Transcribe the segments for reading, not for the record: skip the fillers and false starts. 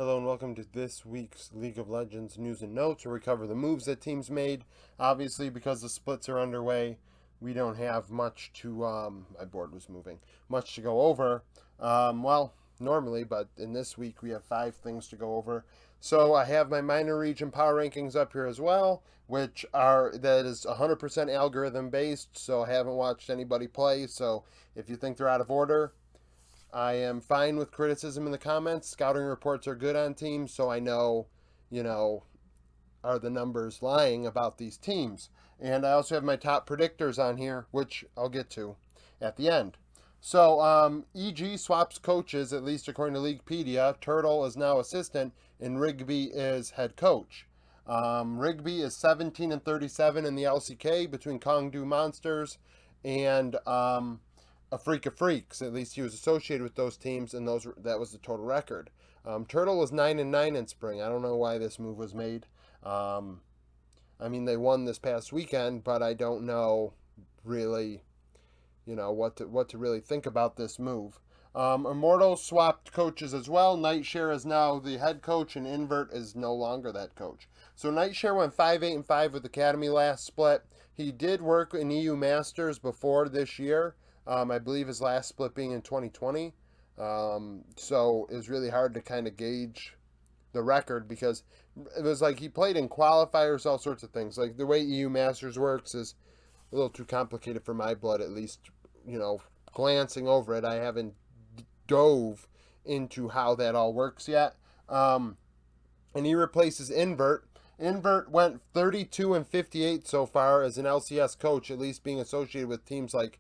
Hello and welcome to this week's League of Legends news and notes, where we cover the moves that teams made. Obviously, because the splits are underway, we don't have much to. My board was moving. Much to go over. Normally, but in this week we have 5 things to go over. So I have my minor region power rankings up here as well, that is 100% algorithm based. So I haven't watched anybody play. So if you think they're out of order, I am fine with criticism in the comments. Scouting reports are good on teams, so I know, you know, are the numbers lying about these teams. And I also have my top predictors on here, which I'll get to at the end. So, EG swaps coaches, at least according to Leaguepedia. Turtle is now assistant, and Rigby is head coach. Rigby is 17 and 37 in the LCK between Kongdu Monsters and a Freak of Freaks. At least he was associated with those teams, and that was the total record. Turtle was 9-9 in spring. I don't know why this move was made. I mean, they won this past weekend, but I don't know really, what to really think about this move. Immortal swapped coaches as well. Nightshare is now the head coach, and Invert is no longer that coach. So Nightshare went 5-8-5 with Academy last split. He did work in EU Masters before this year. I believe his last split being in 2020. So it's really hard to kind of gauge the record, because it was like he played in qualifiers, all sorts of things. Like the way EU Masters works is a little too complicated for my blood, at least, glancing over it. I haven't dove into how that all works yet. And he replaces Invert. Invert went 32 and 58 so far as an LCS coach, at least being associated with teams like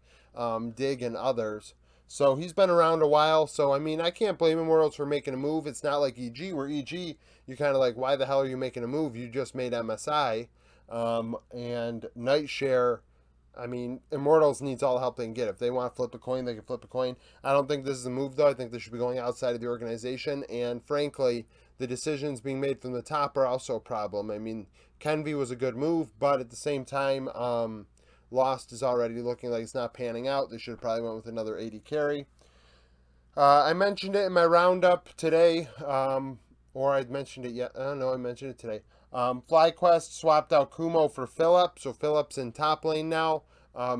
Dig and others. So he's been around a while. So, I mean, I can't blame Immortals for making a move. It's not like EG, where EG, you're kind of like, why the hell are you making a move? You just made MSI. And Nightshare, I mean, Immortals needs all the help they can get. If they want to flip a coin, they can flip a coin. I don't think this is a move, though. I think this should be going outside of the organization. And frankly, the decisions being made from the top are also a problem. I mean, Kenvi was a good move, but at the same time, Lost is already looking like it's not panning out. They should have probably went with another 80 carry. I mentioned it in my roundup today, or I'd mentioned it yet. I don't know, I mentioned it today. FlyQuest swapped out Kumo for Phillip, so Phillip's in top lane now.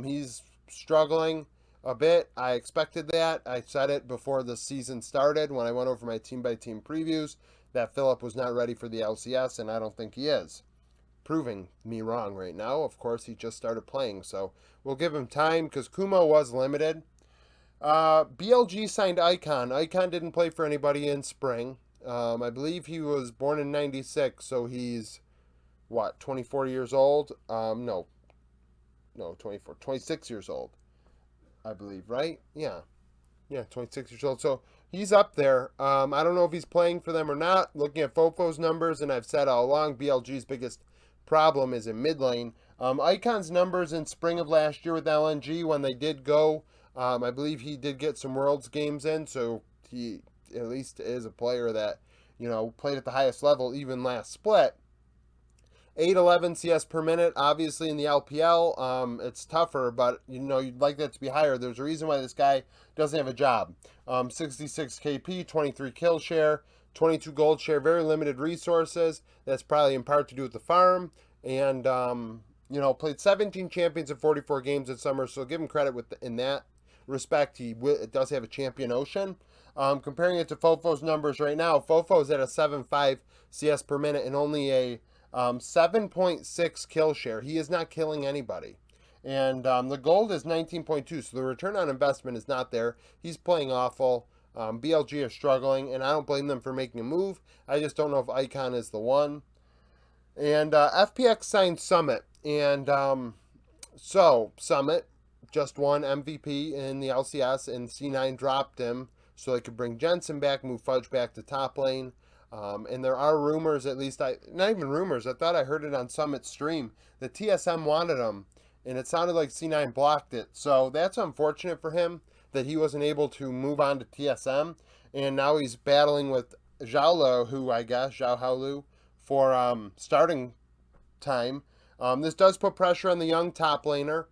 He's struggling a bit. I expected that. I said it before the season started when I went over my team-by-team previews, that Phillip was not ready for the LCS, and I don't think he is. Proving me wrong right now. Of course, he just started playing, so we'll give him time, because Kumo was limited. BLG signed Icon. Icon didn't play for anybody in spring. I believe he was born in 96, so he's, 24 years old? No, 24, 26 years old, I believe, right? Yeah, 26 years old. So he's up there. I don't know if he's playing for them or not. Looking at Fofo's numbers, and I've said all along, BLG's biggest problem is in mid lane. Icon's numbers in spring of last year with LNG, when they did go, I believe he did get some Worlds games in, so he at least is a player that, played at the highest level even last split. 811 CS per minute, obviously in the LPL, it's tougher, but you'd like that to be higher. There's a reason why this guy doesn't have a job. 66 KP, 23 kill share, 22 gold share, very limited resources. That's probably in part to do with the farm. And, played 17 champions in 44 games this summer, so give him credit in that respect. He does have a champion ocean. Comparing it to Fofo's numbers right now, Fofo's at a 7.5 CS per minute and only a 7.6 kill share. He is not killing anybody. And the gold is 19.2, so the return on investment is not there. He's playing awful. BLG are struggling, and I don't blame them for making a move. I just don't know if Icon is the one. And FPX signed Summit. And so Summit just won MVP in the LCS, and C9 dropped him so they could bring Jensen back, move Fudge back to top lane. And there are rumors, at least, not even rumors, I thought I heard it on Summit's stream, that TSM wanted him, and it sounded like C9 blocked it. So that's unfortunate for him that he wasn't able to move on to TSM, and now he's battling with Zhao Haolu, for starting time. This does put pressure on the young top laner.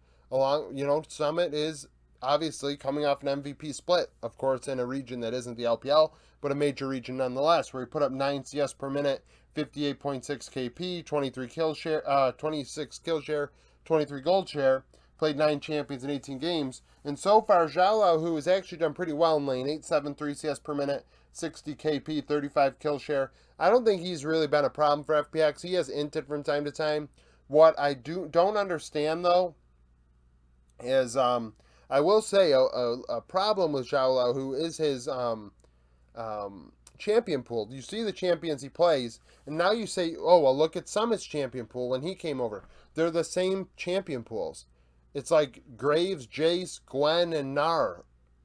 Summit is obviously coming off an MVP split, of course, in a region that isn't the LPL, but a major region nonetheless, where he put up 9 CS per minute, 58.6 KP, 23 kill share, 26 kill share, 23 gold share, played 9 champions in 18 games. And so far, Xiaolao, who has actually done pretty well in lane, 873 CS per minute, 60 KP, 35 kill share. I don't think he's really been a problem for FPX. He has inted from time to time. What I don't understand, though, is I will say a problem with Xiaolao, who is his champion pool. You see the champions he plays, and now you say, oh, well, look at Summit's champion pool when he came over. They're the same champion pools. It's like Graves, Jace, Gwen, and Gnar,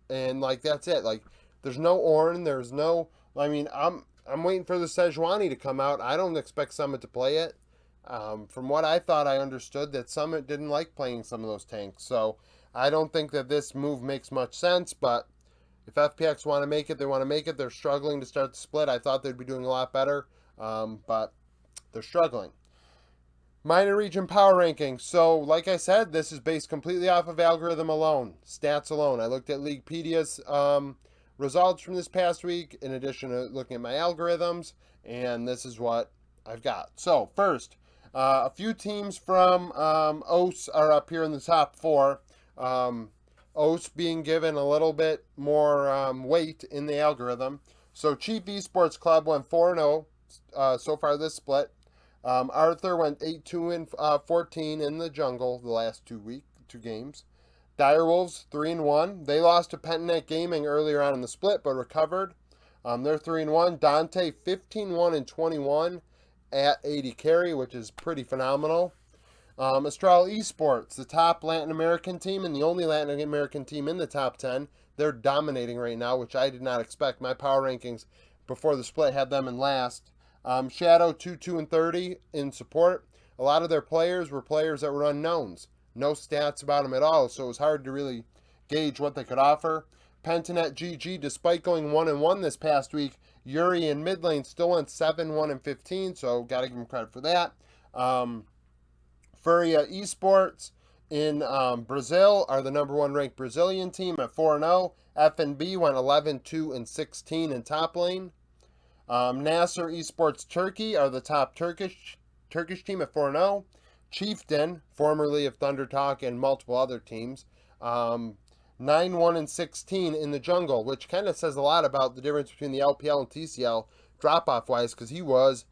and like that's it. Like there's no Ornn, there's no. I mean, I'm waiting for the Sejuani to come out. I don't expect Summit to play it. From what I thought, I understood that Summit didn't like playing some of those tanks. So I don't think that this move makes much sense. But if FPX want to make it, they want to make it. They're struggling to start the split. I thought they'd be doing a lot better, but they're struggling. Minor region power ranking. So, like I said, this is based completely off of algorithm alone, stats alone. I looked at Leaguepedia's results from this past week, in addition to looking at my algorithms, and this is what I've got. So, first, a few teams from OS are up here in the top 4. OS being given a little bit more weight in the algorithm. So, Chief Esports Club went 4-0 so far this split. Arthur went 8-2-14 in the jungle the last 2 games. Direwolves 3-1. They lost to Pentanet Gaming earlier on in the split, but recovered. They're 3-1. Dante 15-1-21 at 80 carry, which is pretty phenomenal. Astral Esports, the top Latin American team and the only Latin American team in the top 10. They're dominating right now, which I did not expect. My power rankings before the split had them in last. Shadow 2-2-30 in support. A lot of their players were players that were unknowns. No stats about them at all, so it was hard to really gauge what they could offer. Pentanet GG, despite going 1-1 this past week, Yuri in mid lane still went 7-1-15, so got to give him credit for that. Furia Esports in Brazil are the number 1 ranked Brazilian team at 4-0. FNB went 11-2-16 in top lane. Nasser Esports Turkey are the top Turkish team at 4-0. Chieftain, formerly of Thunder Talk and multiple other teams, 9-1-16 in the jungle, which kind of says a lot about the difference between the LPL and TCL drop-off wise, because he was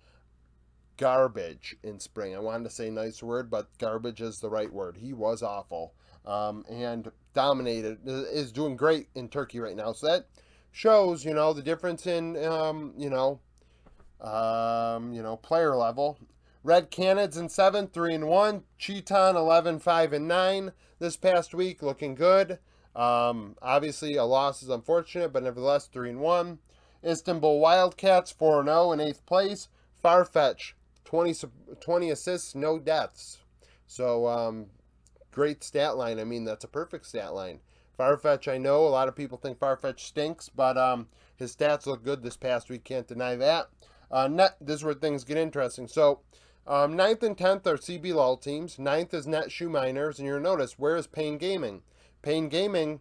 garbage in spring. I wanted to say a nice word, but garbage is the right word. He was awful, and dominated. Is doing great in Turkey right now. So that shows, the difference in, player level. Red Canids in 7th, 3-1. Cheeton 11-5-9 this past week, looking good. Obviously, a loss is unfortunate, but nevertheless, 3-1. Istanbul Wildcats 4-0 in 8th place. Farfetch 20 assists, no deaths. So great stat line. I mean, that's a perfect stat line. Farfetch, I know a lot of people think Farfetch stinks, but his stats look good this past week. Can't deny that. This is where things get interesting. So 9th and 10th are CB LOL teams. 9th is Net Shoe Miners, and you'll notice, where is Pain Gaming? Pain Gaming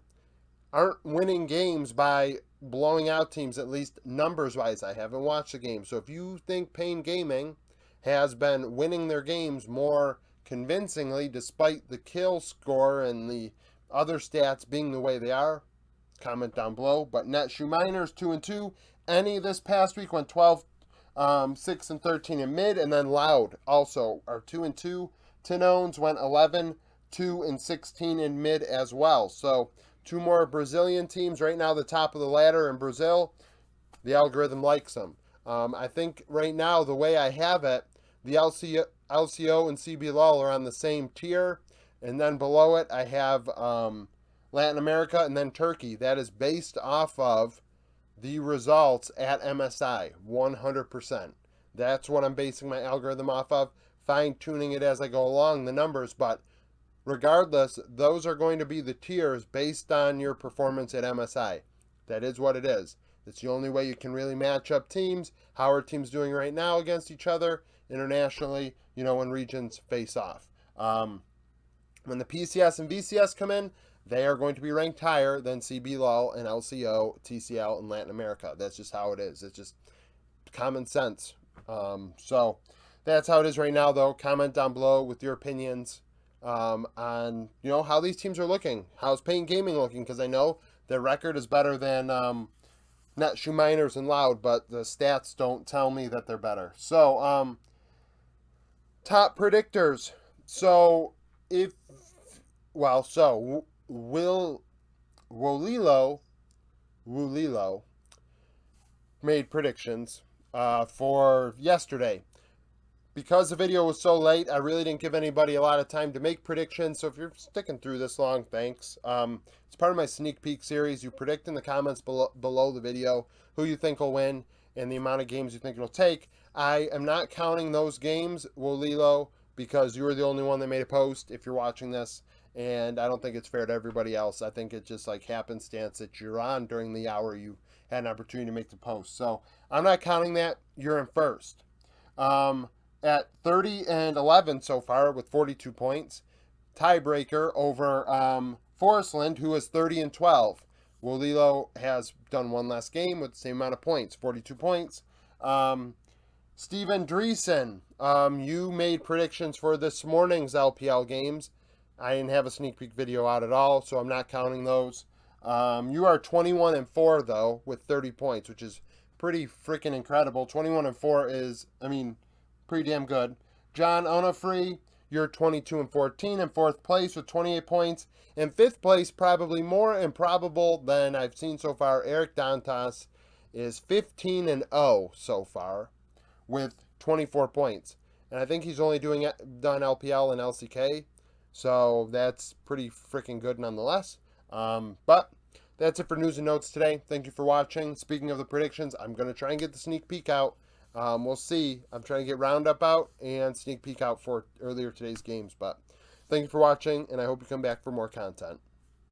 aren't winning games by blowing out teams, at least numbers-wise. I haven't watched the game. So if you think Pain Gaming has been winning their games more convincingly, despite the kill score and the other stats being the way they are, comment down below. But Net Shoe Miners 2-2. Any this past week went 12, 6-13 in mid, and then Loud also are 2-2. Tinones went 11-2-16 in mid as well. So 2 more Brazilian teams right now, the top of the ladder in Brazil. The algorithm likes them. I think right now, the way I have it, the LCO and CBLOL are on the same tier, and then below it I have Latin America and then Turkey. That is based off of the results at MSI, 100%. That's what I'm basing my algorithm off of, fine-tuning it as I go along, the numbers, but regardless, those are going to be the tiers based on your performance at MSI. That is what it is. It's the only way you can really match up teams. How are teams doing right now against each other internationally, when regions face off. When the PCS and VCS come in, they are going to be ranked higher than CBLOL and LCO, TCL, and Latin America. That's just how it is. It's just common sense. So that's how it is right now, though. Comment down below with your opinions on how these teams are looking. How's Paint Gaming looking? Because I know their record is better than not Shoe Miners and Loud, but the stats don't tell me that they're better. So top predictors. So Wolilo made predictions for yesterday. Because the video was so late, I really didn't give anybody a lot of time to make predictions. So if you're sticking through this long, thanks. It's part of my sneak peek series. You predict in the comments below the video who you think will win and the amount of games you think it'll take. I am not counting those games, Wolilo, because you were the only one that made a post if you're watching this. And I don't think it's fair to everybody else. I think it's just like happenstance that you're on during the hour you had an opportunity to make the post. So I'm not counting that. You're in first. At 30-11 so far with 42 points. Tiebreaker over Forestland, who is 30-12. Wolilo has done one last game with the same amount of points, 42 points. Steven Dreesen, you made predictions for this morning's LPL games. I didn't have a sneak peek video out at all, so I'm not counting those. You are 21-4, though, with 30 points, which is pretty freaking incredible. 21-4 is, pretty damn good. John Onofree, you're 22-14 in fourth place with 28 points. In fifth place, probably more improbable than I've seen so far, Eric Dantas is 15-0 so far with 24 points. And I think he's only done LPL and LCK, so that's pretty freaking good nonetheless. But that's it for news and notes today. Thank you for watching. Speaking of the predictions, I'm going to try and get the sneak peek out. We'll see. I'm trying to get Roundup out and sneak peek out for earlier today's games. But thank you for watching, and I hope you come back for more content.